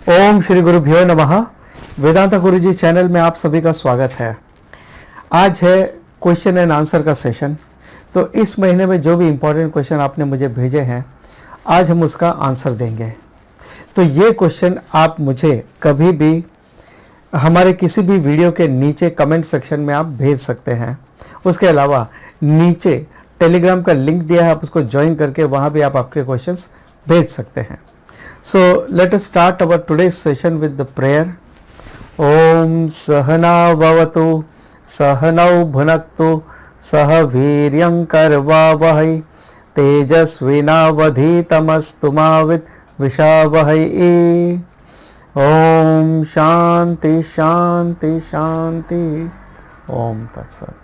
ओम श्री गुरुभ्यो नमः। वेदांता गुरुजी चैनल में आप सभी का स्वागत है। आज है क्वेश्चन एंड आंसर का सेशन। तो इस महीने में जो भी इम्पोर्टेंट क्वेश्चन आपने मुझे भेजे हैं, आज हम उसका आंसर देंगे। तो ये क्वेश्चन आप मुझे कभी भी हमारे किसी भी वीडियो के नीचे कमेंट सेक्शन में आप भेज सकते हैं। उसके अलावा नीचे टेलीग्राम का लिंक दिया है, आप उसको ज्वाइन करके वहाँ भी आप आपके क्वेश्चंस भेज सकते हैं। So let us start our today's session with the prayer. Om Sahana Bhavatu Sahanau Bhunaktu Sah Viryam Karvavahai Tejasvinavadhitamastu ma Vidvishavahai. Om Shanti Shanti Shanti. Om Tat Sat.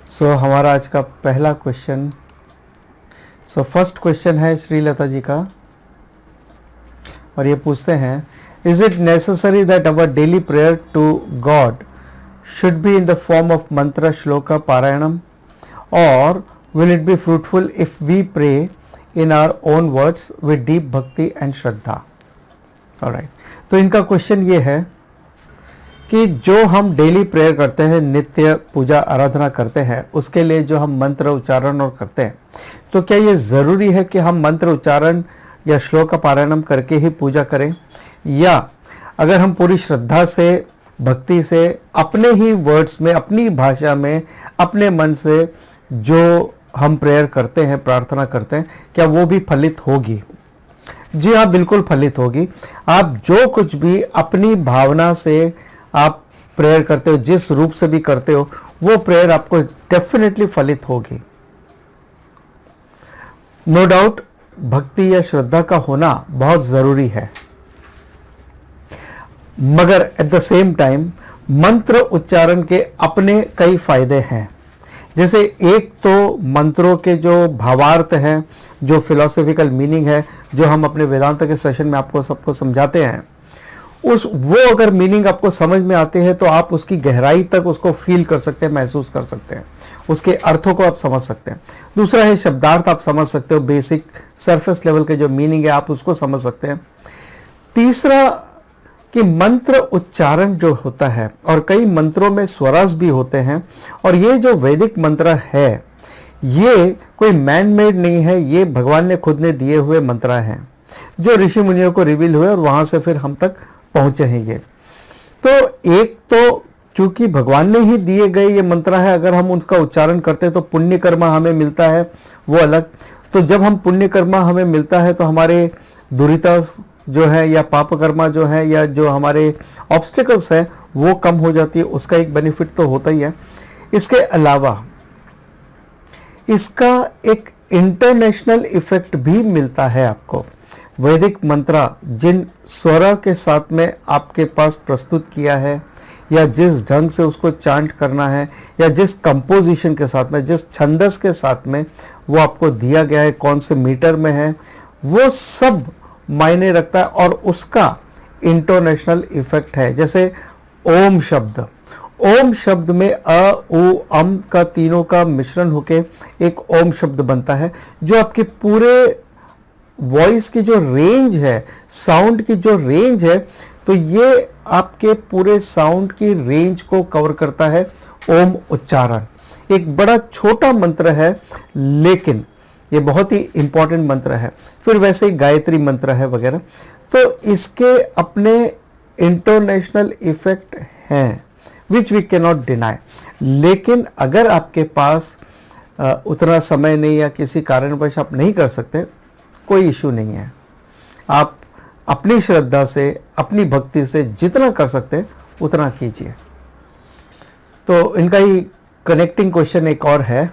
So हमारा आज का पहला क्वेश्चन, फर्स्ट क्वेश्चन है श्रीलता जी का, और ये पूछते हैं, is it necessary that our daily prayer to god should be in the form of mantra shloka parayanam, और will it be fruitful if we pray in our own words with deep bhakti and shraddha. Alright, तो इनका question ये है कि जो हम daily prayer करते हैं, नित्य पूजा आराधना करते हैं, उसके लिए जो हम मंत्र उच्चारण और करते हैं, तो क्या ये ज़रूरी है कि हम मंत्र उच्चारण या श्लोक पारायणम करके ही पूजा करें, या अगर हम पूरी श्रद्धा से भक्ति से अपने ही वर्ड्स में, अपनी भाषा में, अपने मन से जो हम प्रेयर करते हैं, प्रार्थना करते हैं, क्या वो भी फलित होगी? जी हाँ, बिल्कुल फलित होगी। आप जो कुछ भी अपनी भावना से आप प्रेयर करते हो, जिस रूप से भी करते हो, वो प्रेयर आपको डेफिनेटली फलित होगी। नो डाउट भक्ति या श्रद्धा का होना बहुत जरूरी है, मगर एट द सेम टाइम मंत्र उच्चारण के अपने कई फायदे हैं। जैसे एक तो मंत्रों के जो भावार्थ हैं, जो फिलोसॉफिकल मीनिंग है, जो हम अपने वेदांत के सेशन में आपको सबको समझाते हैं, वो अगर मीनिंग आपको समझ में आते हैं तो आप उसकी गहराई तक उसको फील कर सकते हैं, महसूस कर सकते हैं, उसके अर्थों को आप समझ सकते हैं। दूसरा है शब्दार्थ, आप समझ सकते हो, बेसिक सरफेस लेवल के जो मीनिंग है आप उसको समझ सकते हैं। तीसरा कि मंत्र उच्चारण जो होता है, और कई मंत्रों में स्वरस भी होते हैं, और ये जो वैदिक मंत्र है ये कोई मैन मेड नहीं है, ये भगवान ने खुद ने दिए हुए मंत्र हैं जो ऋषि मुनियों को रिवील हुए और वहां से फिर हम तक पहुंचे हैं। ये तो एक तो चूंकि भगवान ने ही दिए गए ये मंत्र है, अगर हम उनका उच्चारण करते हैं तो पुण्य कर्मा हमें मिलता है, वो अलग। तो जब हम पुण्य कर्मा हमें मिलता है तो हमारे दुरिता जो है या पाप कर्मा जो है या जो हमारे ऑब्स्टिकल्स है वो कम हो जाती है, उसका एक बेनिफिट तो होता ही है। इसके अलावा इसका एक इंटरनेशनल इफेक्ट भी मिलता है आपको। वैदिक मंत्र जिन स्वर के साथ में आपके पास प्रस्तुत किया है, या जिस ढंग से उसको चांट करना है, या जिस कंपोजिशन के साथ में, जिस छंदस के साथ में वो आपको दिया गया है, कौन से मीटर में है, वो सब मायने रखता है, और उसका इंटरनेशनल इफेक्ट है। जैसे ओम शब्द, ओम शब्द में अ उ अम का तीनों का मिश्रण होके एक ओम शब्द बनता है, जो आपके पूरे वॉइस की जो रेंज है, साउंड की जो रेंज है, तो ये आपके पूरे साउंड की रेंज को कवर करता है ओम उच्चारण। एक बड़ा छोटा मंत्र है लेकिन ये बहुत ही इंपॉर्टेंट मंत्र है। फिर वैसे ही गायत्री मंत्र है वगैरह। तो इसके अपने इंटरनेशनल इफेक्ट हैं which we can not deny. लेकिन अगर आपके पास उतना समय नहीं या किसी कारणवश आप नहीं कर सकते, कोई इशू नहीं है। आप अपनी श्रद्धा से, अपनी भक्ति से जितना कर सकते हैं उतना कीजिए। तो इनका ही कनेक्टिंग क्वेश्चन एक और है,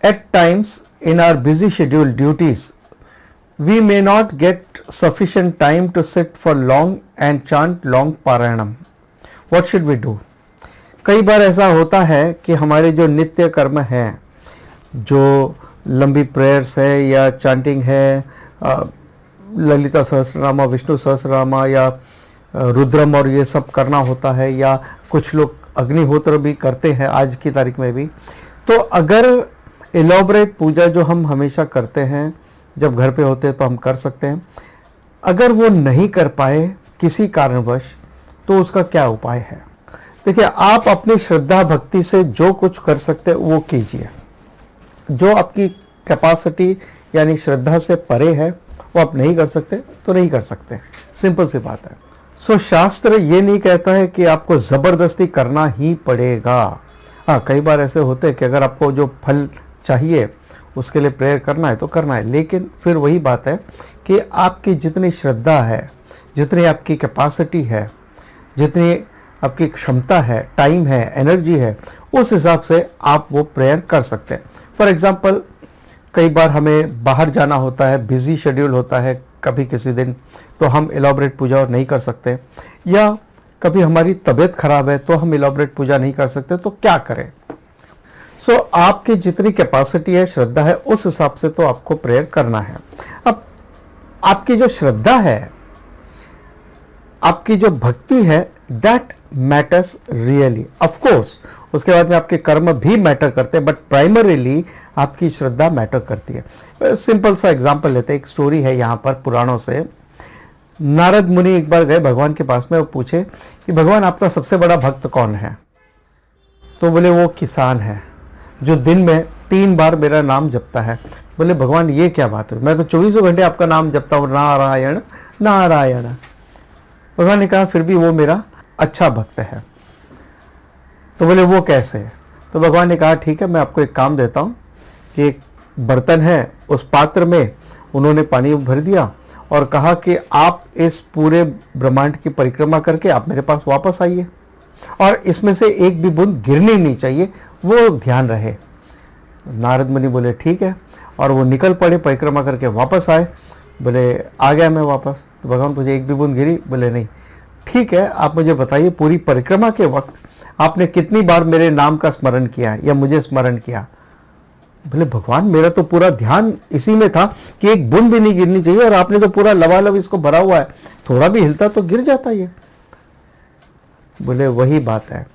at times in our busy schedule duties we may not get sufficient time to sit for long and chant long पारायणम, व्हाट शुड वी डू? कई बार ऐसा होता है कि हमारे जो नित्य कर्म हैं, जो लंबी प्रेयर्स है या चांटिंग है, ललिता सहस्रनामा, विष्णु सहस्रनामा या रुद्रम और ये सब करना होता है, या कुछ लोग अग्निहोत्र भी करते हैं आज की तारीख में भी। तो अगर एलॉबरेट पूजा जो हम हमेशा करते हैं, जब घर पे होते हैं तो हम कर सकते हैं। अगर वो नहीं कर पाए किसी कारणवश, तो उसका क्या उपाय है? देखिए, आप अपनी श्रद्धा भक्ति से जो कुछ कर सकते हैं वो कीजिए। जो आपकी कैपेसिटी यानी श्रद्धा से परे है वो आप नहीं कर सकते तो नहीं कर सकते, सिंपल सी बात है। सो शास्त्र ये नहीं कहता है कि आपको ज़बरदस्ती करना ही पड़ेगा। हाँ, कई बार ऐसे होते हैं कि अगर आपको जो फल चाहिए उसके लिए प्रेयर करना है तो करना है, लेकिन फिर वही बात है कि आपकी जितनी श्रद्धा है, जितनी आपकी कैपेसिटी है, जितनी आपकी क्षमता है, टाइम है, एनर्जी है, उस हिसाब से आप वो प्रेयर कर सकते हैं। फॉर एग्जांपल, कई बार हमें बाहर जाना होता है, बिजी शेड्यूल होता है कभी किसी दिन, तो हम एलॉबरेट पूजा और नहीं कर सकते, या कभी हमारी तबीयत खराब है तो हम एलॉबरेट पूजा नहीं कर सकते, तो क्या करें? सो आपकी जितनी कैपेसिटी है, श्रद्धा है, उस हिसाब से तो आपको प्रेयर करना है। अब आपकी जो श्रद्धा है, आपकी जो भक्ति है, that matters really. Of course उसके बाद में आपके कर्म भी मैटर करते हैं, बट प्राइमरीली आपकी श्रद्धा मैटर करती है। सिंपल सा एग्जांपल लेते हैं, एक स्टोरी है यहाँ पर पुराणों से। नारद मुनि एक बार गए भगवान के पास में और पूछे कि भगवान, आपका सबसे बड़ा भक्त कौन है? तो बोले वो किसान है जो दिन में 3 बार मेरा नाम जपता है। बोले भगवान, ये क्या बात है? मैं तो 24 घंटे आपका नाम जपता हूँ, नारायण नारायण। भगवान ने कहा फिर भी वो मेरा अच्छा भक्त है। तो बोले वो कैसे है? तो भगवान ने कहा ठीक है, मैं आपको एक काम देता हूँ कि एक बर्तन है, उस पात्र में उन्होंने पानी भर दिया और कहा कि आप इस पूरे ब्रह्मांड की परिक्रमा करके आप मेरे पास वापस आइए, और इसमें से एक भी बूंद गिरनी नहीं चाहिए, वो ध्यान रहे। नारद मुनि बोले ठीक है, और वो निकल पड़े, परिक्रमा करके वापस आए। बोले आ गया मैं वापस। तो भगवान पूछे एक भी बूंद गिरी? बोले नहीं। ठीक है, आप मुझे बताइए पूरी परिक्रमा के वक्त आपने कितनी बार मेरे नाम का स्मरण किया या मुझे स्मरण किया? बोले भगवान, मेरा तो पूरा ध्यान इसी में था कि एक बूंद भी नहीं गिरनी चाहिए, और आपने तो पूरा लबालब इसको भरा हुआ है, थोड़ा भी हिलता तो गिर जाता ये। बोले वही बात है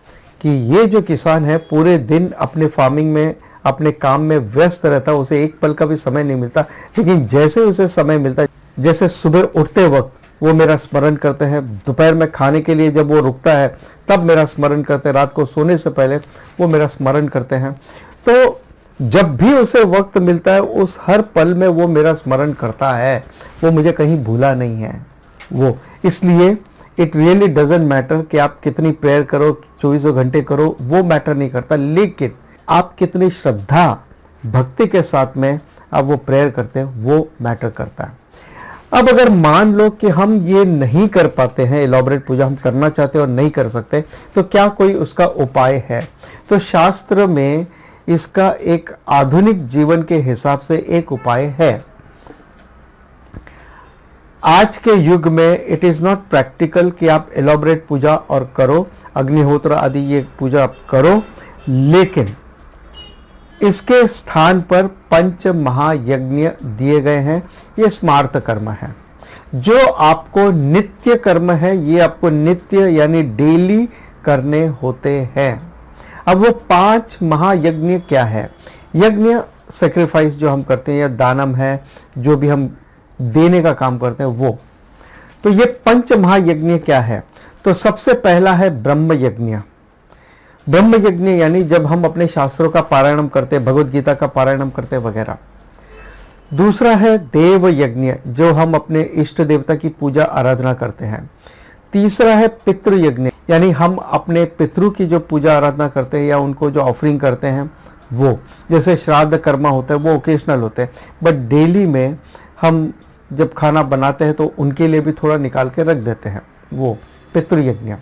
कि ये जो किसान है पूरे दिन अपने फार्मिंग में, अपने काम में व्यस्त रहता है, उसे एक पल का भी समय नहीं मिलता, लेकिन जैसे उसे समय मिलता है, जैसे सुबह उठते वक्त वो मेरा स्मरण करते हैं, दोपहर में खाने के लिए जब वो रुकता है तब मेरा स्मरण करते हैं, रात को सोने से पहले वो मेरा स्मरण करते हैं। तो जब भी उसे वक्त मिलता है उस हर पल में वो मेरा स्मरण करता है, वो मुझे कहीं भूला नहीं है वो। इसलिए इट रियली डजंट मैटर कि आप कितनी प्रेयर करो, 24 घंटे करो, वो मैटर नहीं करता, लेकिन आप कितनी श्रद्धा भक्ति के साथ में आप वो प्रेयर करते हैं वो मैटर करता है। अब अगर मान लो कि हम ये नहीं कर पाते हैं, एलॉबरेट पूजा हम करना चाहते हैं और नहीं कर सकते, तो क्या कोई उसका उपाय है? तो शास्त्र में इसका एक आधुनिक जीवन के हिसाब से एक उपाय है। आज के युग में इट इज नॉट प्रैक्टिकल कि आप एलॉबरेट पूजा और करो, अग्निहोत्र आदि ये पूजा आप करो, लेकिन इसके स्थान पर पंच महायज्ञ दिए गए हैं। ये स्मार्त कर्म है, जो आपको नित्य कर्म है, ये आपको नित्य यानी डेली करने होते हैं। अब वो 5 महायज्ञ क्या है? यज्ञ सेक्रीफाइस जो हम करते हैं, या दानम है, जो भी हम देने का काम करते हैं वो। तो ये पंच महायज्ञ क्या है? तो सबसे पहला है ब्रह्म यज्ञ। ब्रह्म यज्ञ यानी जब हम अपने शास्त्रों का पारायण करते हैं, भगवत गीता का पारायण करते हैं वगैरह। दूसरा है देव यज्ञ, जो हम अपने इष्ट देवता की पूजा आराधना करते हैं। तीसरा है पितृ यज्ञ, यानी हम अपने पितरों की जो पूजा आराधना करते हैं या उनको जो ऑफरिंग करते हैं वो। जैसे श्राद्ध कर्म होते हैं वो ओकेशनल होते हैं, बट डेली में हम जब खाना बनाते हैं तो उनके लिए भी थोड़ा निकाल के रख देते हैं, वो पितृ यज्ञ।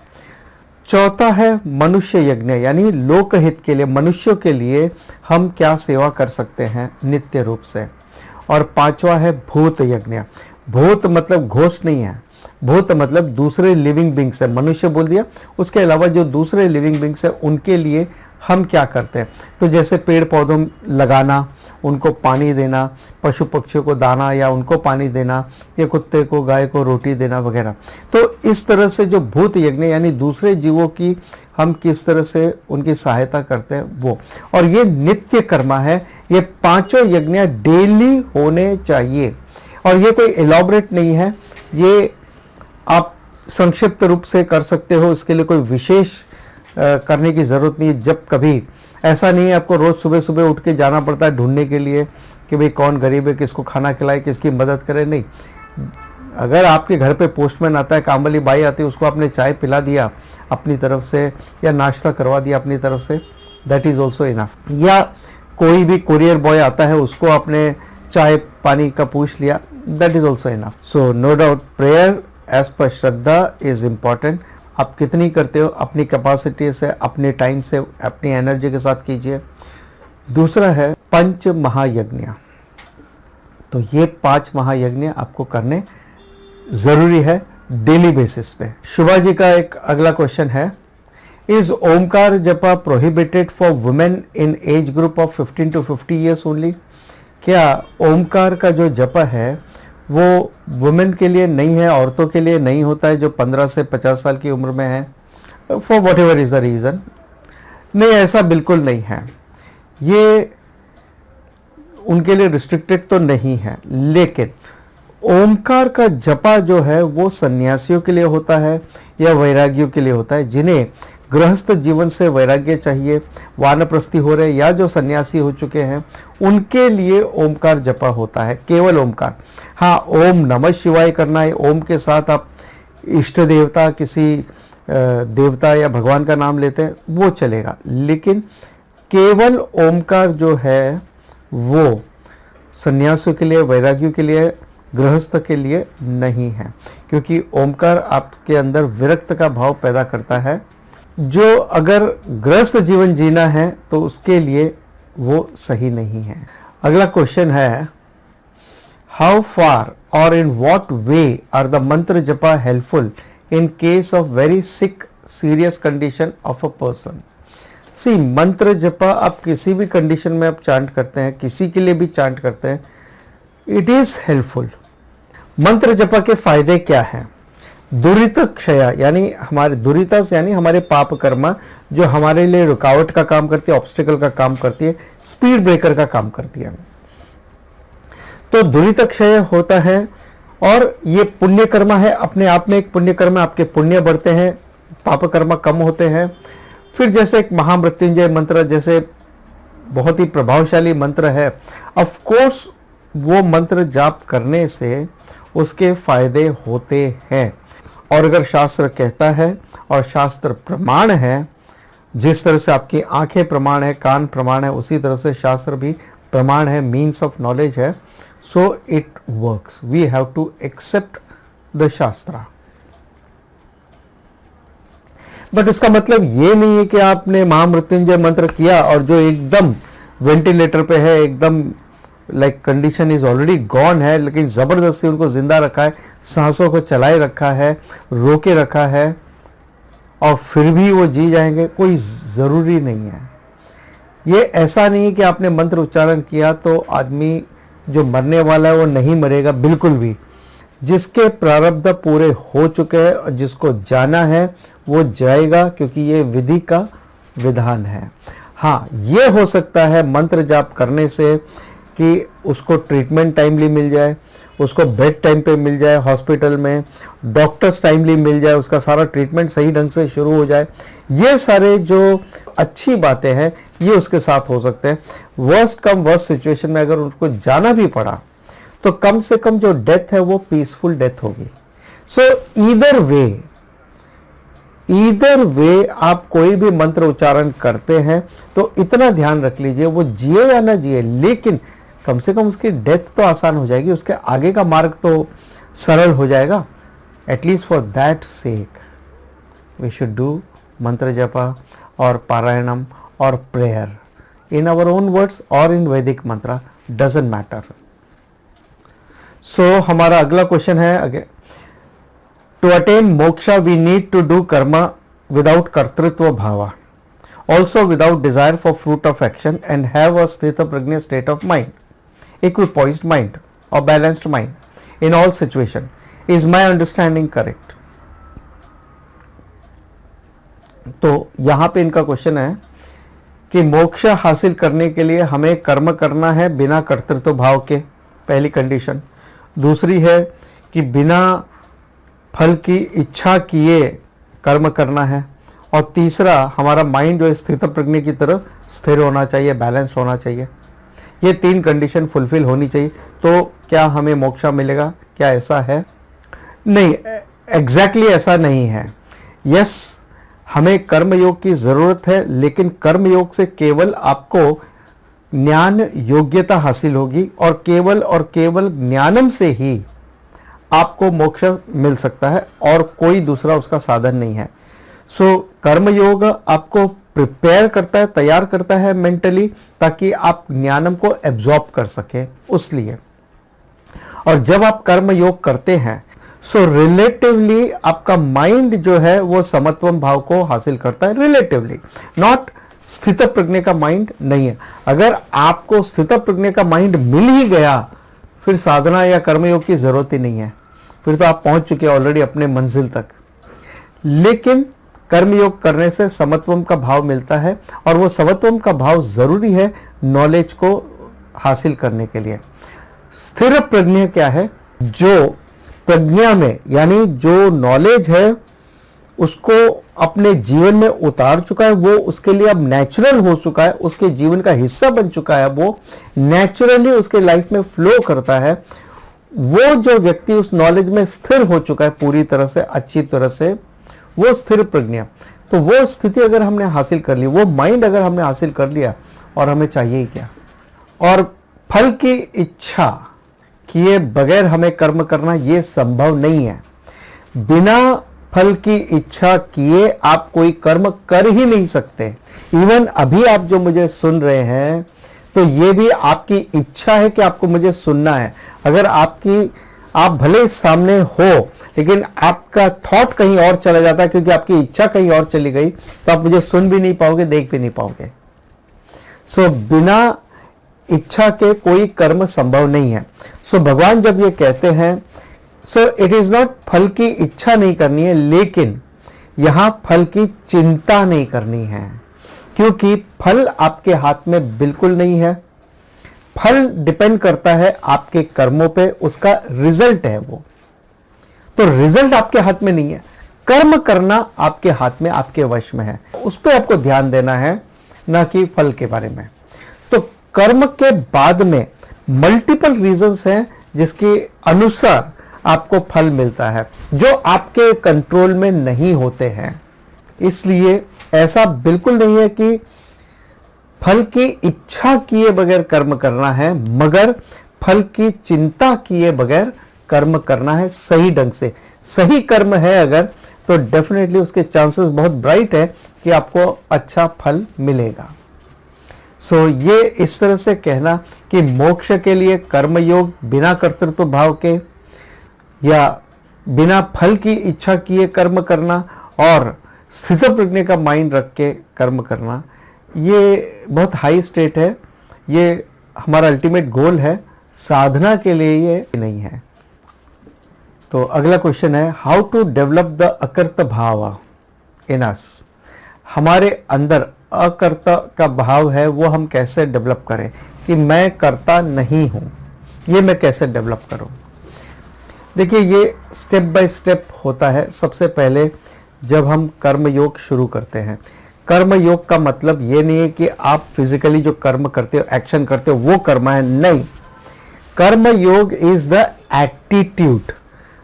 चौथा है मनुष्य यज्ञ, यानी लोकहित के लिए, मनुष्यों के लिए हम क्या सेवा कर सकते हैं नित्य रूप से। और पांचवा है भूत यज्ञ। भूत मतलब घोष नहीं है, भूत मतलब दूसरे लिविंग बींग्स है, मनुष्य बोल दिया, उसके अलावा जो दूसरे लिविंग बींग्स है उनके लिए हम क्या करते हैं। तो जैसे पेड़ पौधों लगाना, उनको पानी देना, पशु पक्षियों को दाना या उनको पानी देना, या कुत्ते को गाय को रोटी देना वगैरह। तो इस तरह से जो भूत यज्ञ यानी दूसरे जीवों की हम किस तरह से उनकी सहायता करते हैं वो। और ये नित्य कर्म है, ये पांचों यज्ञ डेली होने चाहिए। और ये कोई एलॉबरेट नहीं है, ये आप संक्षिप्त रूप से कर सकते हो, इसके लिए कोई विशेष करने की ज़रूरत नहीं है। जब कभी ऐसा नहीं है आपको रोज़ सुबह सुबह उठ के जाना पड़ता है ढूंढने के लिए कि भाई कौन गरीब है, किसको खाना खिलाए, किसकी मदद करे, नहीं। अगर आपके घर पे पोस्टमैन आता है, काम वाली बाई आती है, उसको आपने चाय पिला दिया अपनी तरफ से या नाश्ता करवा दिया अपनी तरफ से, दैट इज़ ऑल्सो इनफ। या कोई भी कुरियर बॉय आता है, उसको आपने चाय पानी का पूछ लिया, that is also enough. So no doubt prayer as per shraddha is important. आप कितनी करते हो अपनी कैपेसिटी से, अपने टाइम से, अपनी एनर्जी के साथ कीजिए। दूसरा है पंच महायज्ञ। तो ये 5 महायज्ञ आपको करने ज़रूरी है डेली बेसिस पे। शुभा जी का एक अगला क्वेश्चन है, इज ओमकार जपा prohibited for women in age group of 15 to 50 years only? क्या ओमकार का जो जपा है वो वुमेन के लिए नहीं है, औरतों के लिए नहीं होता है जो 15 से 50 साल की उम्र में है, for what ever is the reason? नहीं, ऐसा बिल्कुल नहीं है। ये उनके लिए रिस्ट्रिक्टेड तो नहीं है, लेकिन ओमकार का जपा जो है वो सन्यासियों के लिए होता है या वैरागियों के लिए होता है, जिन्हें गृहस्थ जीवन से वैराग्य चाहिए, वानप्रस्थी हो रहे या जो सन्यासी हो चुके हैं, उनके लिए ओमकार जपा होता है, केवल ओमकार। हाँ, ओम नमः शिवाय करना है, ओम के साथ आप इष्ट देवता, किसी देवता या भगवान का नाम लेते हैं, वो चलेगा, लेकिन केवल ओमकार जो है वो सन्यासियों के लिए, वैरागियों के लिए, गृहस्थ के लिए नहीं है, क्योंकि ओमकार आपके अंदर विरक्त का भाव पैदा करता है। जो अगर गृहस्थ जीवन जीना है तो उसके लिए वो सही नहीं है। अगला क्वेश्चन है, how far or in what way are the mantra japa helpful in case of very sick serious condition of a person? See, मंत्र जपा आप किसी भी कंडीशन में आप चांट करते हैं, किसी के लिए भी चांट करते हैं, इट इज हेल्पफुल। मंत्र जपा के फायदे क्या हैं? दुरित क्षय, यानी हमारे दुरितस यानी हमारे पाप कर्मा जो हमारे लिए रुकावट का काम करती है, ऑब्स्टिकल का काम करती है, स्पीड ब्रेकर का काम करती है, तो दुरित क्षय होता है। और ये पुण्य कर्मा है, अपने आप में एक पुण्य कर्मा, आपके पुण्य बढ़ते हैं, पाप कर्मा कम होते हैं। फिर जैसे एक महामृत्युंजय मंत्र जैसे बहुत ही प्रभावशाली मंत्र है, ऑफ कोर्स वो मंत्र जाप करने से उसके फायदे होते हैं। और अगर शास्त्र कहता है और शास्त्र प्रमाण है, जिस तरह से आपकी आंखें प्रमाण है, कान प्रमाण है, उसी तरह से शास्त्र भी प्रमाण है, मीन्स ऑफ नॉलेज है, so it works. We have to accept the shastra. But उसका मतलब ये नहीं है कि आपने महामृत्युंजय मंत्र किया और जो एकदम वेंटिलेटर पे है, एकदम like condition is already gone है, लेकिन जबरदस्ती उनको जिंदा रखा है, सांसों को चलाए रखा है, रोके रखा है, और फिर भी वो जी जाएंगे, कोई जरूरी नहीं है। ये ऐसा नहीं है कि आपने मंत्र उच्चारण किया तो आदमी जो मरने वाला है वो नहीं मरेगा, बिल्कुल भी। जिसके प्रारब्ध पूरे हो चुके हैं और जिसको जाना है वो जाएगा, क्योंकि ये विधि का विधान है। हाँ, ये हो सकता है मंत्र जाप करने से कि उसको ट्रीटमेंट टाइमली मिल जाए, उसको बेड टाइम पे मिल जाए, हॉस्पिटल में डॉक्टर्स टाइमली मिल जाए, उसका सारा ट्रीटमेंट सही ढंग से शुरू हो जाए। ये सारे जो अच्छी बातें हैं ये उसके साथ हो सकते हैं। वर्स्ट कम वर्स्ट सिचुएशन में अगर उनको जाना भी पड़ा तो कम से कम जो डेथ है वो पीसफुल डेथ होगी। सो ईदर वे आप कोई भी मंत्र उच्चारण करते हैं तो इतना ध्यान रख लीजिए, वो जिए या ना जिए, लेकिन कम से कम उसकी डेथ तो आसान हो जाएगी, उसके आगे का मार्ग तो सरल हो जाएगा। At least for that sake we should do mantra japa और पारायणम और prayer in our own words और इन वैदिक मंत्र, डजंट मैटर। सो हमारा अगला क्वेश्चन है, again, to attain moksha we need to do karma without kartritva bhava, also without desire for fruit of action, and have a sthita prajna state of mind, equipoised mind or balanced mind in all situation. Is my understanding correct? तो यहां पे इनका question है कि मोक्ष हासिल करने के लिए हमें कर्म करना है बिना कर्तृत्व भाव के, पहली कंडीशन। दूसरी है कि बिना फल की इच्छा किए कर्म करना है, और तीसरा हमारा माइंड जो स्थित प्रज्ञ की तरफ स्थिर होना चाहिए, बैलेंस होना चाहिए। ये 3 कंडीशन फुलफिल होनी चाहिए। तो क्या हमें मोक्ष मिलेगा? क्या ऐसा है? नहीं, एग्जैक्टली ऐसा नहीं है। यस, हमें कर्मयोग की जरूरत है, लेकिन कर्मयोग से केवल आपको ज्ञान योग्यता हासिल होगी, और केवल ज्ञानम से ही आपको मोक्ष मिल सकता है, और कोई दूसरा उसका साधन नहीं है। सो कर्मयोग आपको प्रिपेयर करता है, तैयार करता है मेंटली, ताकि आप ज्ञानम को एब्जॉर्ब कर सके उसलिए। और जब आप कर्म योग करते हैं, सो रिलेटिवली आपका माइंड जो है वो समत्वम भाव को हासिल करता है, रिलेटिवली, नॉट स्थित प्रज्ञ का माइंड नहीं है। अगर आपको स्थित प्रज्ञ का माइंड मिल ही गया, फिर साधना या कर्मयोग की जरूरत ही नहीं है, फिर तो आप पहुंच चुके ऑलरेडी अपने मंजिल तक। लेकिन कर्मयोग करने से समत्वम का भाव मिलता है, और वो समत्वम का भाव जरूरी है नॉलेज को हासिल करने के लिए। स्थिर प्रज्ञा क्या है? जो प्रज्ञा में, यानी जो नॉलेज है उसको अपने जीवन में उतार चुका है, वो उसके लिए अब नेचुरल हो चुका है, उसके जीवन का हिस्सा बन चुका है, वो नेचुरली उसके लाइफ में फ्लो करता है। वो जो व्यक्ति उस नॉलेज में स्थिर हो चुका है पूरी तरह से, अच्छी तरह से, वो स्थिर प्रज्ञा। तो वो स्थिति अगर हमने हासिल कर ली, वो माइंड अगर हमने हासिल कर लिया, और हमें चाहिए ही क्या? और फल की इच्छा किए बगैर हमें कर्म करना ये संभव नहीं है। बिना फल की इच्छा किए आप कोई कर्म कर ही नहीं सकते। इवन अभी आप जो मुझे सुन रहे हैं, तो ये भी आपकी इच्छा है कि आपको मुझे सुनना है। अगर आप भले सामने हो, लेकिन आपका थॉट कहीं और चला जाता है, क्योंकि आपकी इच्छा कहीं और चली गई, तो आप मुझे सुन भी नहीं पाओगे, देख भी नहीं पाओगे। सो बिना इच्छा के कोई कर्म संभव नहीं है। सो भगवान जब ये कहते हैं, सो इट इज नॉट फल की इच्छा नहीं करनी है, लेकिन यहां फल की चिंता नहीं करनी है, क्योंकि फल आपके हाथ में बिल्कुल नहीं है। फल डिपेंड करता है आपके कर्मों पे, उसका रिजल्ट है वो। तो रिजल्ट आपके हाथ में नहीं है, कर्म करना आपके हाथ में, आपके वश में है। उस पर आपको ध्यान देना है, ना कि फल के बारे में। तो कर्म के बाद में मल्टीपल रीजंस हैं जिसके अनुसार आपको फल मिलता है, जो आपके कंट्रोल में नहीं होते हैं। इसलिए ऐसा बिल्कुल नहीं है कि फल की इच्छा किए बगैर कर्म करना है, मगर फल की चिंता किए बगैर कर्म करना है सही ढंग से। सही कर्म है अगर, तो डेफिनेटली उसके चांसेस बहुत ब्राइट है कि आपको अच्छा फल मिलेगा। सो ये इस तरह से कहना कि मोक्ष के लिए कर्मयोग बिना कर्तृत्व भाव के या बिना फल की इच्छा किए कर्म करना और स्थित प्रज्ञ का माइंड रख के कर्म करना, ये बहुत हाई स्टेट है। ये हमारा अल्टीमेट गोल है, साधना के लिए ये नहीं है। तो अगला क्वेश्चन है, हाउ टू डेवलप द अकर्त भाव इन अस। हमारे अंदर अकर्ता का भाव है, वो हम कैसे डेवलप करें कि मैं करता नहीं हूं, ये मैं कैसे डेवलप करूं। देखिए, ये स्टेप बाय स्टेप होता है। सबसे पहले जब हम कर्म योग शुरू करते हैं, कर्म योग का मतलब ये नहीं है कि आप फिजिकली जो कर्म करते हो, एक्शन करते हो, वो कर्म है, नहीं। कर्म योग is the attitude,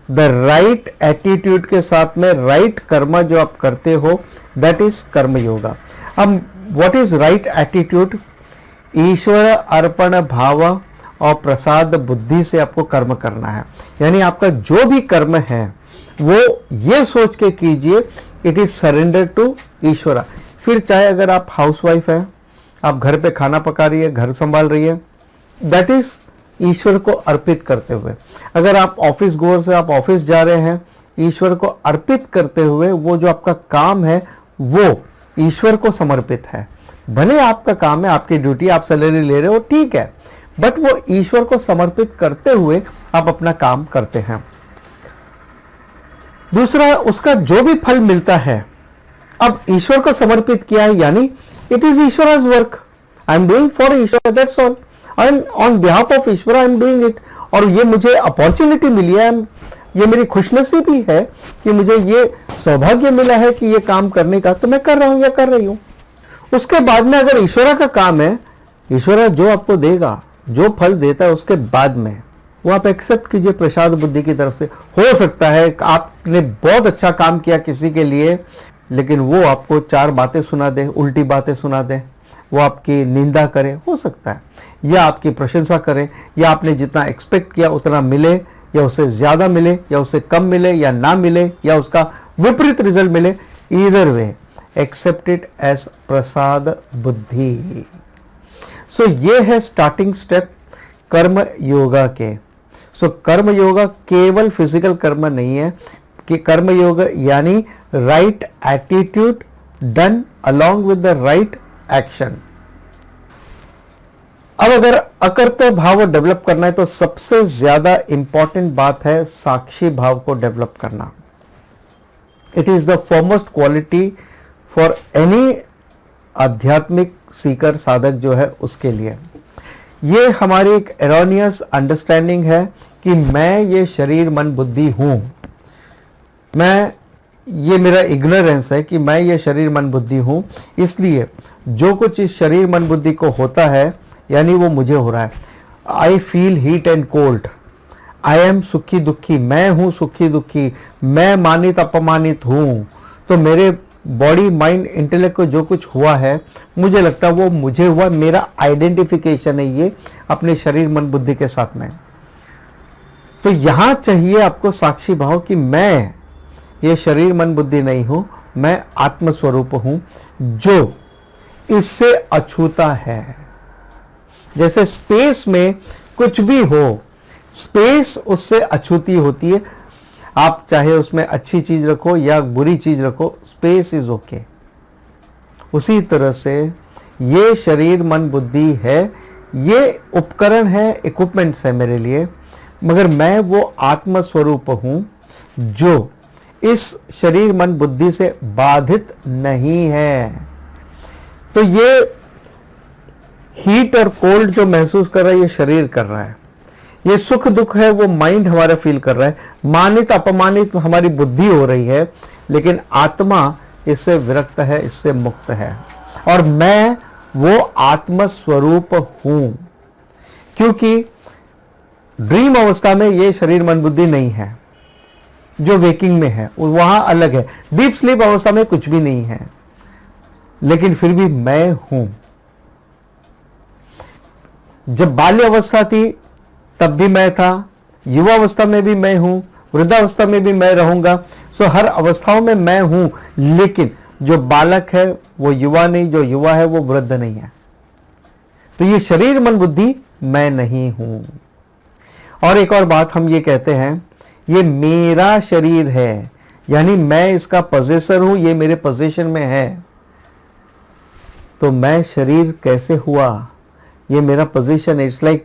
the right attitude के साथ में राइट कर्म जो आप करते हो, दैट इज कर्म योगा। अब व्हाट इज राइट एटीट्यूड? ईश्वर अर्पण भाव और प्रसाद बुद्धि से आपको कर्म करना है। यानी आपका जो भी कर्म है वो ये सोच के कीजिए, इट इज सरेंडर टू ईश्वर। फिर चाहे अगर आप हाउसवाइफ है, आप घर पे खाना पका रही है, घर संभाल रही है, दैट इज ईश्वर को अर्पित करते हुए। अगर आप ऑफिस गोअर से आप ऑफिस जा रहे हैं, ईश्वर को अर्पित करते हुए वो जो आपका काम है वो ईश्वर को समर्पित है। भले आपका काम है, आपकी ड्यूटी, आप सैलरी ले रहे हो, ठीक है, बट वो ईश्वर को समर्पित करते हुए आप अपना काम करते हैं। दूसरा, उसका जो भी फल मिलता है, अब ईश्वर को समर्पित किया है, यानी इट इज ईश्वर's work, I am doing for Ishwar, that's all, and on behalf of Ishwar I am doing it. और ये मुझे अपॉर्चुनिटी मिली है, ये मेरी खुशनसीबी है कि मुझे ये सौभाग्य मिला है कि ये काम करने का, तो मैं कर रहा हूं या कर रही हूं। उसके बाद में अगर ईश्वर का काम है, ईश्वर जो आपको देगा, जो फल देता है उसके बाद में वो आप एक्सेप्ट कीजिए प्रसाद बुद्धि की तरफ से। हो सकता है आपने बहुत अच्छा काम किया किसी के लिए, लेकिन वो आपको 4 बातें सुना दे, उल्टी बातें सुना दे, वो आपकी निंदा करे, हो सकता है, या आपकी प्रशंसा करे, या आपने जितना एक्सपेक्ट किया उतना मिले, या उससे ज्यादा मिले, या उससे कम मिले, या ना मिले, या उसका विपरीत रिजल्ट मिले। Either way accept it as prasad buddhi. सो ये है स्टार्टिंग स्टेप कर्म योगा के। सो कर्म योगा केवल फिजिकल कर्म नहीं है, कि कर्म योग यानी right attitude done along with the right action. अब अगर अकर्तव्य भाव डेवलप करना है तो सबसे ज्यादा इंपॉर्टेंट बात है साक्षी भाव को डेवलप करना। It is the foremost quality for any आध्यात्मिक सीकर, साधक जो है उसके लिए। ये हमारी एक एरोनियस अंडरस्टैंडिंग है कि मैं ये शरीर मन बुद्धि हूं। ये मेरा इग्नोरेंस है कि मैं ये शरीर मन बुद्धि हूं, इसलिए जो कुछ इस शरीर मन बुद्धि को होता है यानी वो मुझे हो रहा है। I feel heat and cold, I am सुखी दुखी, मैं हूं सुखी दुखी, मैं मानित अपमानित हूं। तो मेरे बॉडी माइंड इंटेलेक्ट को जो कुछ हुआ है, मुझे लगता है वो मुझे हुआ, मेरा आइडेंटिफिकेशन है ये अपने शरीर मन बुद्धि के साथ में। तो यहां चाहिए आपको साक्षी भाव कि मैं ये शरीर मन बुद्धि नहीं हूं, मैं आत्म स्वरूप हूं जो इससे अछूता है। जैसे स्पेस में कुछ भी हो, स्पेस उससे अछूती होती है। आप चाहे उसमें अच्छी चीज रखो या बुरी चीज रखो, स्पेस इज ओके। उसी तरह से ये शरीर मन बुद्धि है, ये उपकरण है, इक्विपमेंट्स है मेरे लिए, मगर मैं वो आत्म स्वरूप हूं जो इस शरीर मन बुद्धि से बाधित नहीं है। तो ये हीट और कोल्ड जो महसूस कर रहा है ये शरीर कर रहा है, ये सुख दुख है वो माइंड हमारा फील कर रहा है, मानित अपमानित हमारी बुद्धि हो रही है, लेकिन आत्मा इससे विरक्त है, इससे मुक्त है। और मैं वो आत्म स्वरूप हूं, क्योंकि ड्रीम अवस्था में ये शरीर मन बुद्धि नहीं है, जो वेकिंग में है वहां अलग है। डीप स्लीप अवस्था में कुछ भी नहीं है, लेकिन फिर भी मैं हूं। जब बाल्य अवस्था थी तब भी मैं था, युवा अवस्था में भी मैं हूं, वृद्धावस्था में भी मैं रहूंगा। सो हर अवस्थाओं में मैं हूं, लेकिन जो बालक है वो युवा नहीं, जो युवा है वो वृद्ध नहीं है। तो ये शरीर मन बुद्धि मैं नहीं हूं। और एक और बात हम ये कहते हैं, ये मेरा शरीर है, यानी मैं इसका पोजेसर हूं, ये मेरे पोजीशन में है। तो मैं शरीर कैसे हुआ? ये मेरा पोजीशन है। इट्स लाइक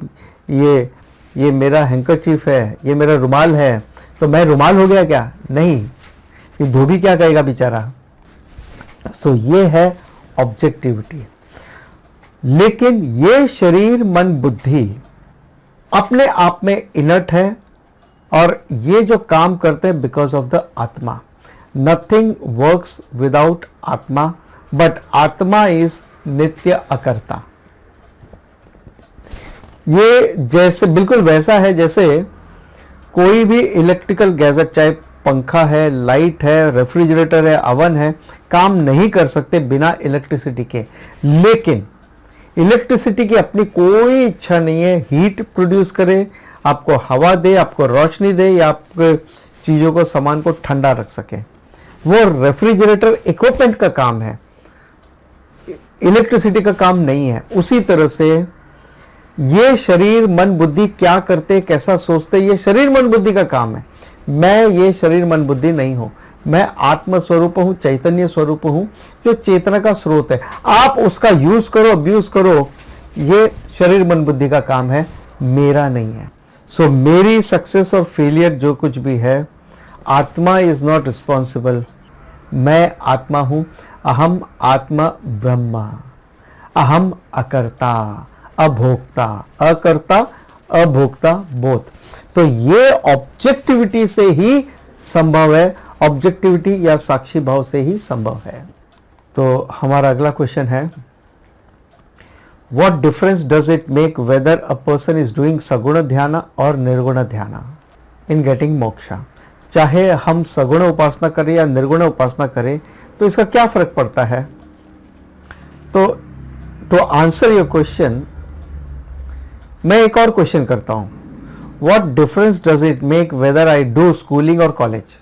ये मेरा हैंकरचीफ है, ये मेरा रुमाल है, तो मैं रुमाल हो गया क्या? नहीं, ये धोबी क्या कहेगा बेचारा। सो ये है ऑब्जेक्टिविटी। लेकिन ये शरीर मन बुद्धि अपने आप में इनर्ट है, और ये जो काम करते हैं बिकॉज ऑफ द आत्मा। नथिंग वर्क्स विदाउट आत्मा, बट आत्मा इज नित्य अकर्ता। ये जैसे बिल्कुल वैसा है जैसे कोई भी इलेक्ट्रिकल गैजेट, चाहे पंखा है, लाइट है, रेफ्रिजरेटर है, अवन है, काम नहीं कर सकते बिना इलेक्ट्रिसिटी के। लेकिन इलेक्ट्रिसिटी की अपनी कोई इच्छा नहीं है हीट प्रोड्यूस करे, आपको हवा दे, आपको रोशनी दे, या आपके चीजों को, सामान को ठंडा रख सके। वो रेफ्रिजरेटर इक्विपमेंट का काम है, इलेक्ट्रिसिटी का काम नहीं है। उसी तरह से ये शरीर मन बुद्धि क्या करते, कैसा सोचते, ये शरीर मन बुद्धि का काम है। मैं ये शरीर मन बुद्धि नहीं हूं, मैं आत्म स्वरूप हूं, चैतन्य स्वरूप हूं, जो चेतना का स्रोत है। आप उसका यूज करो, अब्यूज करो, ये शरीर मन बुद्धि का काम है, मेरा नहीं है। सो मेरी सक्सेस और फेलियर जो कुछ भी है, आत्मा इज नॉट रिस्पॉन्सिबल। मैं आत्मा हूं, अहम आत्मा ब्रह्मा, अहम अकर्ता अभोक्ता, अकर्ता अभोक्ता बोध। तो ये ऑब्जेक्टिविटी से ही संभव है, ऑब्जेक्टिविटी या साक्षी भाव से ही संभव है। तो हमारा अगला क्वेश्चन है, what difference does it make weather a person is doing सगुण ध्यान और निर्गुण ध्यान इन गेटिंग मोक्षा। चाहे हम सगुण उपासना करें या निर्गुण उपासना करें तो इसका क्या फर्क पड़ता है। तो आंसर योर क्वेश्चन, मैं एक और क्वेश्चन करता हूं, what difference does it make whether I do schooling और कॉलेज।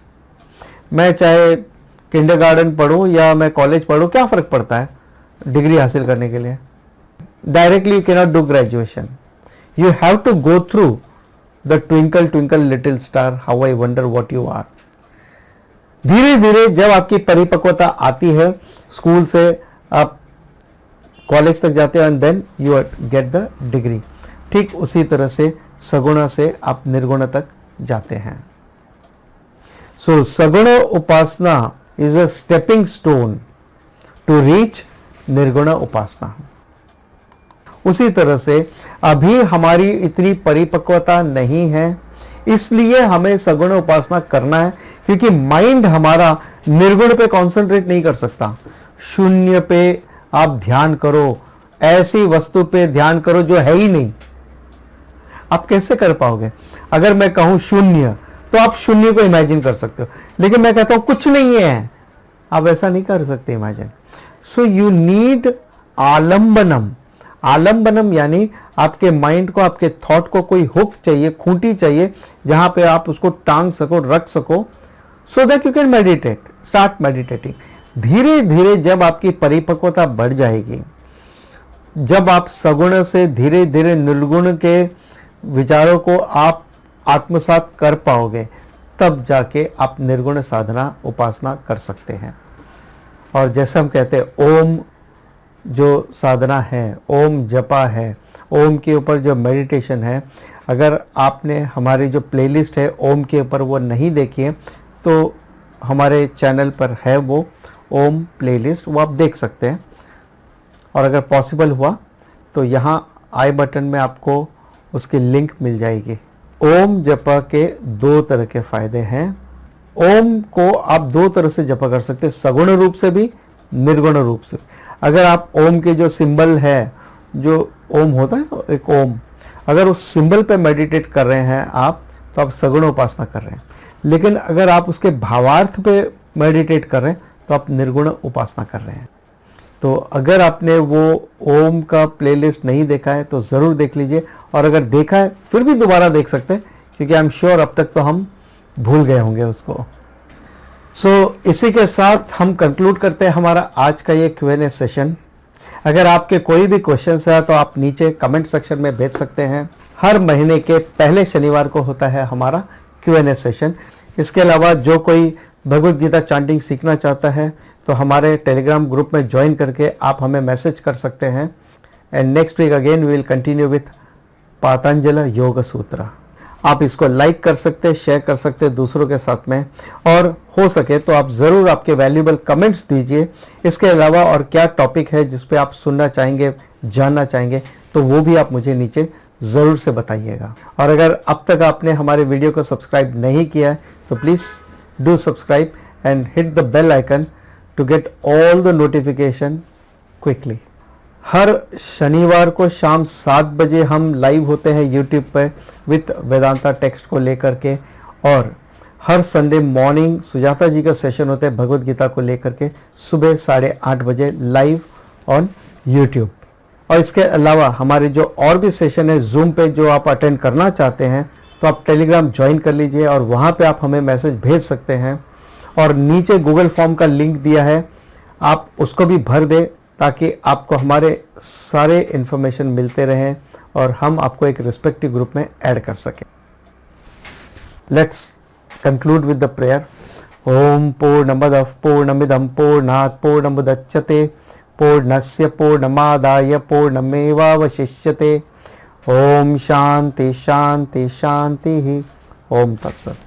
मैं चाहे किंडरगार्टन पढ़ूं या मैं कॉलेज पढ़ूं, क्या फर्क पड़ता है डिग्री हासिल करने के लिए। Directly you can not do graduation, you have to go through the twinkle twinkle little star how I wonder what you are. धीरे धीरे जब आपकी परिपक्वता आती है, स्कूल से आप कॉलेज तक जाते हैं and then you get the degree. ठीक उसी तरह से सगुण से आप निर्गुण तक जाते हैं। So saguna upasana is a stepping stone to reach nirguna upasana. उसी तरह से अभी हमारी इतनी परिपक्वता नहीं है, इसलिए हमें सगुण उपासना करना है, क्योंकि माइंड हमारा निर्गुण पे कंसंट्रेट नहीं कर सकता। शून्य पे आप ध्यान करो, ऐसी वस्तु पे ध्यान करो जो है ही नहीं, आप कैसे कर पाओगे। अगर मैं कहूं शून्य तो आप शून्य को इमेजिन कर सकते हो, लेकिन मैं कहता हूं कुछ नहीं है, आप ऐसा नहीं कर सकते imagine. So you need alambanam. आलंबनम यानी आपके माइंड को, आपके थॉट को कोई हुक चाहिए, खूंटी चाहिए, जहां पे आप उसको टांग सको, रख सको, so that you can meditate, start meditating. धीरे धीरे जब आपकी परिपक्वता बढ़ जाएगी, जब आप सगुण से धीरे धीरे निर्गुण के विचारों को आप आत्मसात कर पाओगे, तब जाके आप निर्गुण साधना उपासना कर सकते हैं। और जैसे हम कहते हैं ओम जो साधना है, ओम जपा है, ओम के ऊपर जो मेडिटेशन है, अगर आपने हमारी जो प्लेलिस्ट है ओम के ऊपर वो नहीं देखी है तो हमारे चैनल पर है वो ओम प्लेलिस्ट, वो आप देख सकते हैं। और अगर पॉसिबल हुआ तो यहाँ आई बटन में आपको उसकी लिंक मिल जाएगी। ओम जपा के दो तरह के फायदे हैं। ओम को आप दो तरह से जपा कर सकते हैं, सगुण रूप से भी, निर्गुण रूप से। अगर आप ओम के जो सिंबल है, जो ओम होता है एक ओम, अगर उस सिंबल पे मेडिटेट कर रहे हैं आप, तो आप सगुण उपासना कर रहे हैं। लेकिन अगर आप उसके भावार्थ पे मेडिटेट कर रहे हैं तो आप निर्गुण उपासना कर रहे हैं। तो अगर आपने वो ओम का प्लेलिस्ट नहीं देखा है तो ज़रूर देख लीजिए, और अगर देखा है फिर भी दोबारा देख सकते हैं, क्योंकि आई एम श्योर अब तक तो हम भूल गए होंगे उसको। सो इसी के साथ हम कंक्लूड करते हैं हमारा आज का ये Q&A सेशन। अगर आपके कोई भी क्वेश्चंस है तो आप नीचे कमेंट सेक्शन में भेज सकते हैं। हर महीने के पहले शनिवार को होता है हमारा Q&A सेशन। इसके अलावा जो कोई भगवद गीता चांटिंग सीखना चाहता है तो हमारे टेलीग्राम ग्रुप में ज्वाइन करके आप हमें मैसेज कर सकते हैं। And next week again we will continue with Patanjal Yoga Sutra. आप इसको लाइक कर सकते हैं, शेयर कर सकते हैं दूसरों के साथ में, और हो सके तो आप ज़रूर आपके वैल्यूएबल कमेंट्स दीजिए। इसके अलावा और क्या टॉपिक है जिस पे आप सुनना चाहेंगे, जानना चाहेंगे, तो वो भी आप मुझे नीचे ज़रूर से बताइएगा। और अगर अब तक आपने हमारे वीडियो को सब्सक्राइब नहीं किया है तो please do subscribe and hit the bell icon to get all the notification quickly. हर शनिवार को शाम 7 बजे हम लाइव होते हैं यूट्यूब पर विथ वेदांता टेक्स्ट को लेकर के, और हर संडे मॉर्निंग सुजाता जी का सेशन होता है भगवद गीता को लेकर के सुबह 8:30 बजे लाइव ऑन यूट्यूब। और इसके अलावा हमारे जो और भी सेशन है जूम पे जो आप अटेंड करना चाहते हैं तो आप टेलीग्राम ज्वाइन कर लीजिए और वहाँ पे आप हमें मैसेज भेज सकते हैं। और नीचे गूगल फॉर्म का लिंक दिया है, आप उसको भी भर दें ताकि आपको हमारे सारे इन्फॉर्मेशन मिलते रहें और हम आपको एक रिस्पेक्टिव ग्रुप में ऐड कर सकें। Let's conclude with the prayer. ओम पूर्णमदः पूर्णमिदं पूर्णात् पूर्णमुदच्यते पूर्णस्य पूर्णमादाय पूर्णमेवावशिष्यते। ओम शांति शांति शांति। ओम तत्सत।